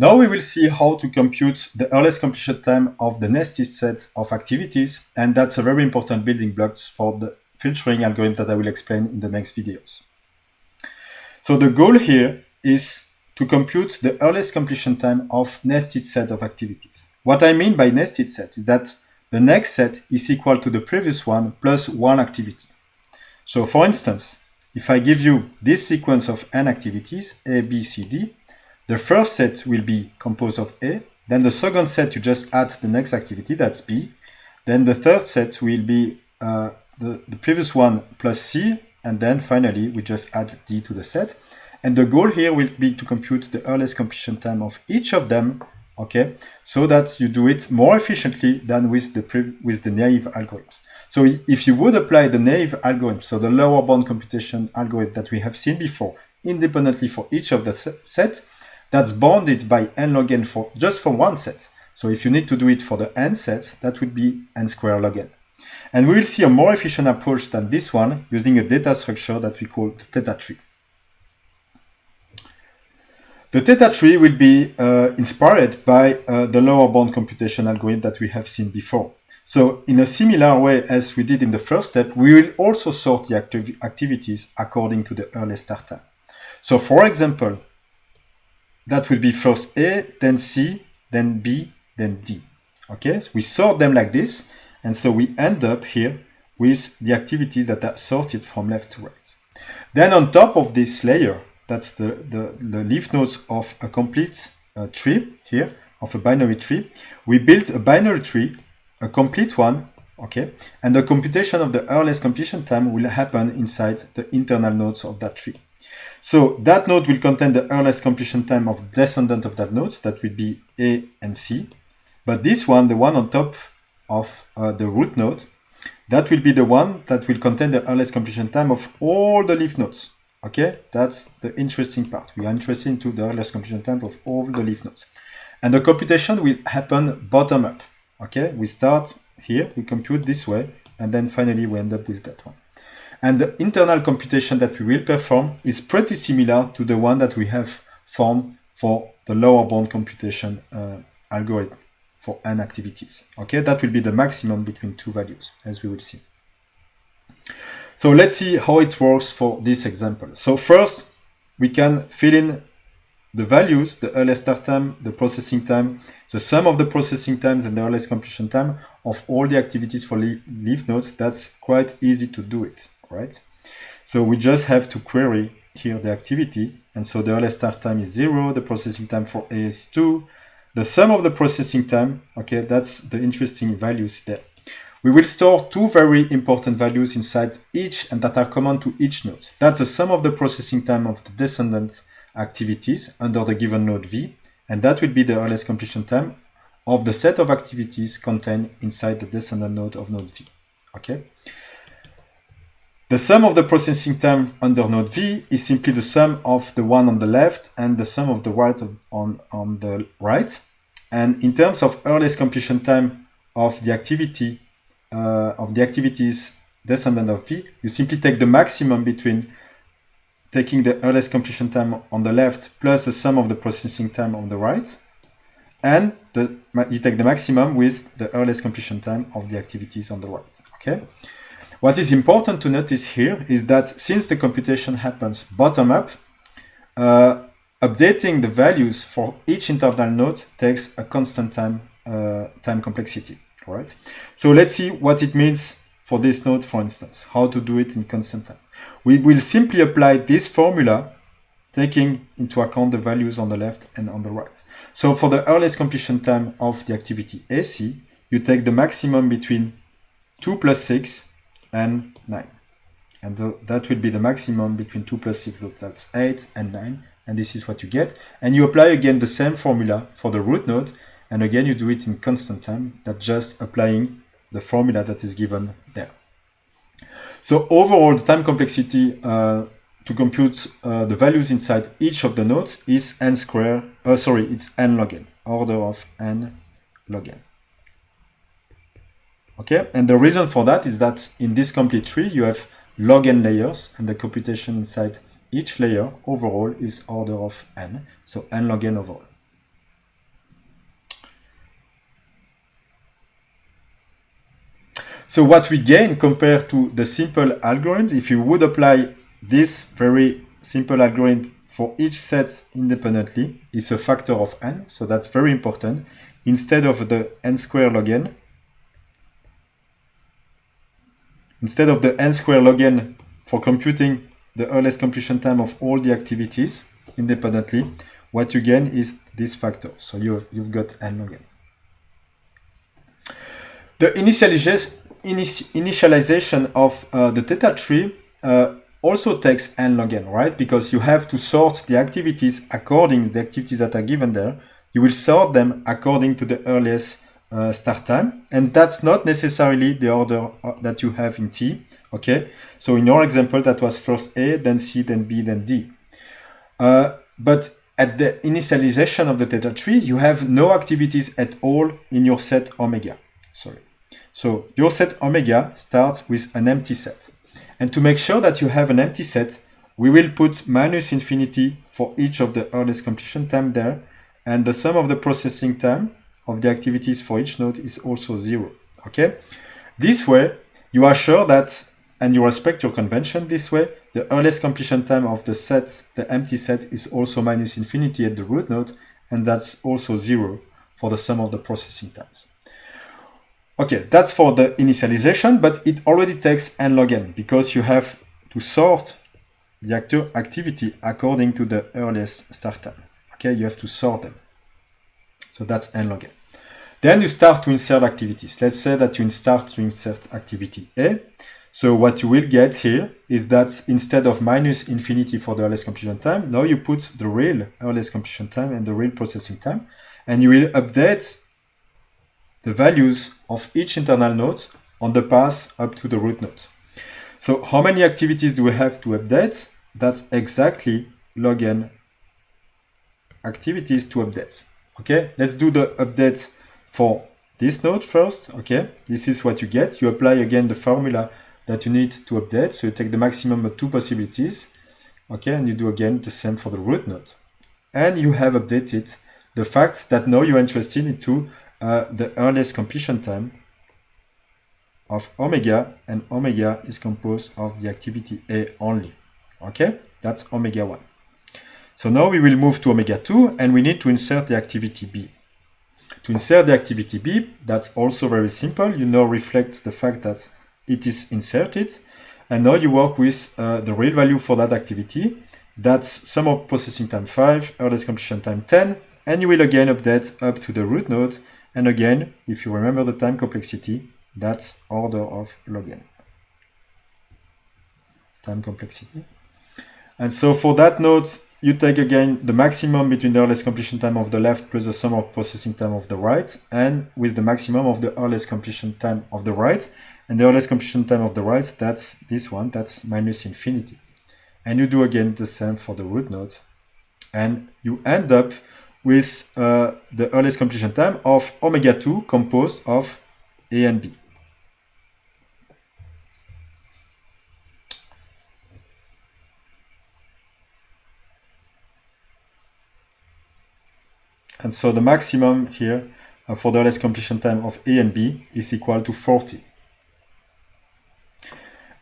Now we will see how to compute the earliest completion time of the nested set of activities, and that's a very important building block for the filtering algorithm that I will explain in the next videos. So the goal here is to compute the earliest completion time of nested set of activities. What I mean by nested set is that the next set is equal to the previous one plus one activity. So for instance, if I give you this sequence of n activities, A, B, C, D, the first set will be composed of A, then the second set you just add the next activity, that's B, then the third set will be the previous one plus C, and then finally we just add D to the set. And the goal here will be to compute the earliest completion time of each of them, okay, so that you do it more efficiently than with the naive algorithms. So if you would apply the naive algorithm, so the lower bound computation algorithm that we have seen before, independently for each of the set, that's bounded by n log n for just for one set. So if you need to do it for the n sets, that would be n squared log n. And we will see a more efficient approach than this one using a data structure that we call the Theta tree. The Theta tree will be inspired by the lower bound computation algorithm that we have seen before. So in a similar way as we did in the first step, we will also sort the activities according to the earliest start time. So for example, that will be first A, then C, then B, then D. Okay, so we sort them like this, and so we end up here with the activities that are sorted from left to right. Then on top of this layer, that's the leaf nodes of a complete tree here, of a binary tree, we built a binary tree, a complete one, okay, and the computation of the earliest completion time will happen inside the internal nodes of that tree. So that node will contain the earliest completion time of descendant of that node, that will be A and C. But this one, the one on top of the root node, that will be the one that will contain the earliest completion time of all the leaf nodes. Okay, that's the interesting part. We are interested into the earliest completion time of all the leaf nodes. And the computation will happen bottom up. Okay, we start here, we compute this way, and then finally we end up with that one. And the internal computation that we will perform is pretty similar to the one that we have formed for the lower bound computation algorithm for n activities. Okay, that will be the maximum between two values, as we will see. So let's see how it works for this example. So first, we can fill in the values, the earliest start time, the processing time, the sum of the processing times and the earliest completion time of all the activities for leaf nodes. That's quite easy to do it, right? So we just have to query here the activity. And so the earliest start time is 0, the processing time for A is 2, the sum of the processing time, okay, that's the interesting values there. We will store two very important values inside each and that are common to each node. That's the sum of the processing time of the descendant activities under the given node V, and that will be the earliest completion time of the set of activities contained inside the descendant node of node V. Okay. The sum of the processing time under node V is simply the sum of the one on the left and the sum of the right on the right. And in terms of earliest completion time of the activity of the activities descendant of V, you simply take the maximum between taking the earliest completion time on the left plus the sum of the processing time on the right, and you take the maximum with the earliest completion time of the activities on the right. Okay. What is important to notice here is that since the computation happens bottom up, updating the values for each internal node takes a constant time complexity. Right? So let's see what it means for this node, for instance, how to do it in constant time. We will simply apply this formula, taking into account the values on the left and on the right. So for the earliest completion time of the activity AC, you take the maximum between 2 plus 6 and 9. And that will be the maximum between 2 plus 6, that's 8 and 9. And this is what you get. And you apply again the same formula for the root node. And again, you do it in constant time, that's just applying the formula that is given there. So overall, the time complexity to compute the values inside each of the nodes is n squared, it's n log n, order of n log n. Okay, and the reason for that is that in this complete tree, you have log n layers, and the computation inside each layer overall is order of n, so n log n overall. So what we gain compared to the simple algorithm, if you would apply this very simple algorithm for each set independently, is a factor of n. So that's very important. Instead of the n square log n, for computing the earliest completion time of all the activities independently, what you gain is this factor. So you've got n log n. The initialization of the theta tree also takes n log n, right? Because you have to sort the activities according to the activities that are given there. You will sort them according to the earliest start time, and that's not necessarily the order that you have in T, okay? So in your example, that was first A, then C, then B, then D. But at the initialization of the theta tree, you have no activities at all in your set omega. So your set omega starts with an empty set. And to make sure that you have an empty set, we will put minus infinity for each of the earliest completion time there, and the sum of the processing time of the activities for each node is also 0, okay? This way, you are sure that, and you respect your convention this way, the earliest completion time of the set, the empty set, is also minus infinity at the root node, and that's also 0 for the sum of the processing times. Okay, that's for the initialization, but it already takes n log n, because you have to sort the activity according to the earliest start time. Okay, you have to sort them. So that's n log n. Then you start to insert activities. Let's say that you start to insert activity A. So what you will get here is that instead of minus infinity for the earliest completion time, now you put the real earliest completion time and the real processing time, and you will update the values of each internal node on the path up to the root node. So how many activities do we have to update? That's exactly log n activities to update. Okay, let's do the update for this node first. Okay, this is what you get. You apply again the formula that you need to update. So you take the maximum of 2 possibilities. Okay, and you do again the same for the root node. And you have updated the fact that now you're interested into the earliest completion time of omega, and omega is composed of the activity A only. Okay, that's omega 1. So now we will move to omega 2, and we need to insert the activity B. To insert the activity B, that's also very simple. You now reflect the fact that it is inserted, and now you work with the real value for that activity. That's sum of processing time 5, earliest completion time 10, and you will again update up to the root node. And again, if you remember the time complexity, that's order of log n. Time complexity. And so for that node, you take again the maximum between the earliest completion time of the left plus the sum of processing time of the right, and with the maximum of the earliest completion time of the right. And the earliest completion time of the right, that's this one, that's minus infinity. And you do again the same for the root node. And you end up with the earliest completion time of omega 2 composed of A and B. And so the maximum here for the earliest completion time of A and B is equal to 40.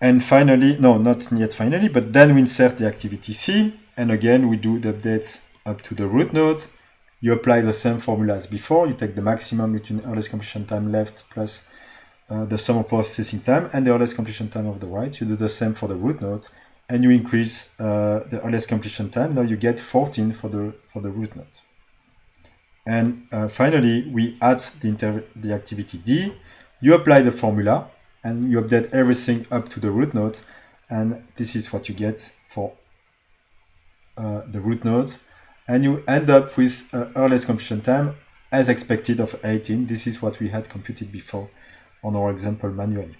And finally, no, not yet finally, but then we insert the activity C, and again we do the updates up to the root node. You apply the same formula as before. You take the maximum between earliest completion time left plus the sum of processing time and the earliest completion time of the right. You do the same for the root node, and you increase the earliest completion time. Now you get 14 for the root node. And finally, we add the activity D. You apply the formula, and you update everything up to the root node, and this is what you get for the root node. And you end up with earliest completion time as expected of 18. This is what we had computed before on our example manually.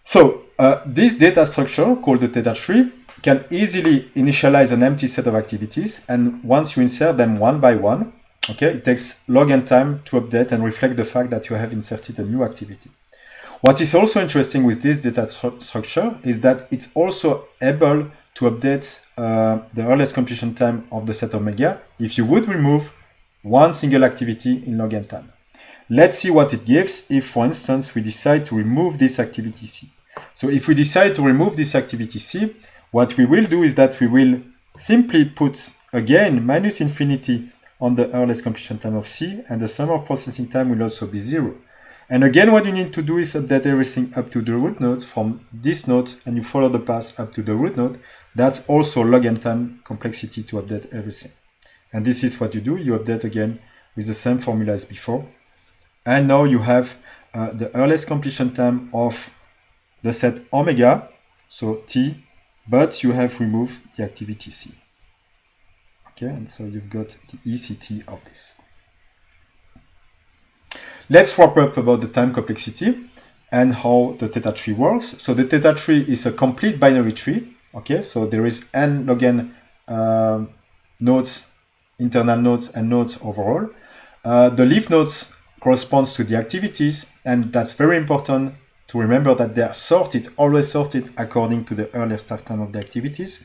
So this data structure called the theta tree can easily initialize an empty set of activities, and once you insert them one by one, okay, it takes log n time to update and reflect the fact that you have inserted a new activity. What is also interesting with this data structure is that it's also able to update the earliest completion time of the set omega if you would remove one single activity in log n time. let's see what it gives if, for instance, we decide to remove this activity C. So if we decide to remove this activity C, what we will do is that we will simply put, again, minus infinity on the earliest completion time of C, and the sum of processing time will also be 0. And again, what you need to do is update everything up to the root node from this node, and you follow the path up to the root node. That's also log n time complexity to update everything. And this is what you do. You update again with the same formula as before. And now you have the earliest completion time of the set omega, so T, but you have removed the activity C. Okay, and so you've got the ECT of this. Let's wrap up about the time complexity and how the theta tree works. So the theta tree is a complete binary tree. Okay, so there is n log n nodes, internal nodes, and nodes overall. The leaf nodes corresponds to the activities, and that's very important to remember that they are sorted, always sorted according to the earlier start time of the activities.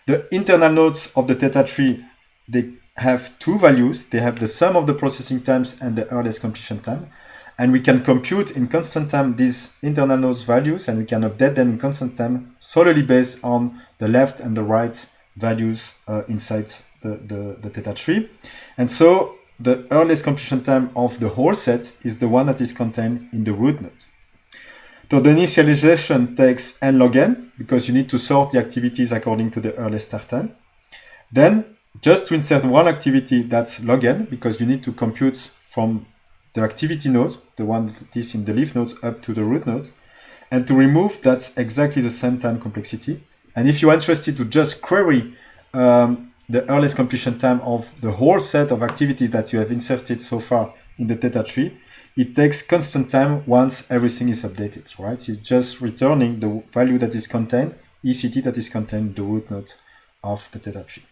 The internal nodes of the theta tree, they have two values. They have the sum of the processing times and the earliest completion time. And we can compute in constant time these internal nodes values, and we can update them in constant time solely based on the left and the right values inside the theta tree. And so the earliest completion time of the whole set is the one that is contained in the root node. So the initialization takes n log n because you need to sort the activities according to the earliest start time. Then just to insert one activity, that's log n, because you need to compute from the activity node, the one that is in the leaf nodes, up to the root node. And to remove, that's exactly the same time complexity. And if you're interested to just query the earliest completion time of the whole set of activity that you have inserted so far in the theta tree, it takes constant time once everything is updated, right? So it's just returning the value that is contained, ECT, that is contained in the root node of the theta tree.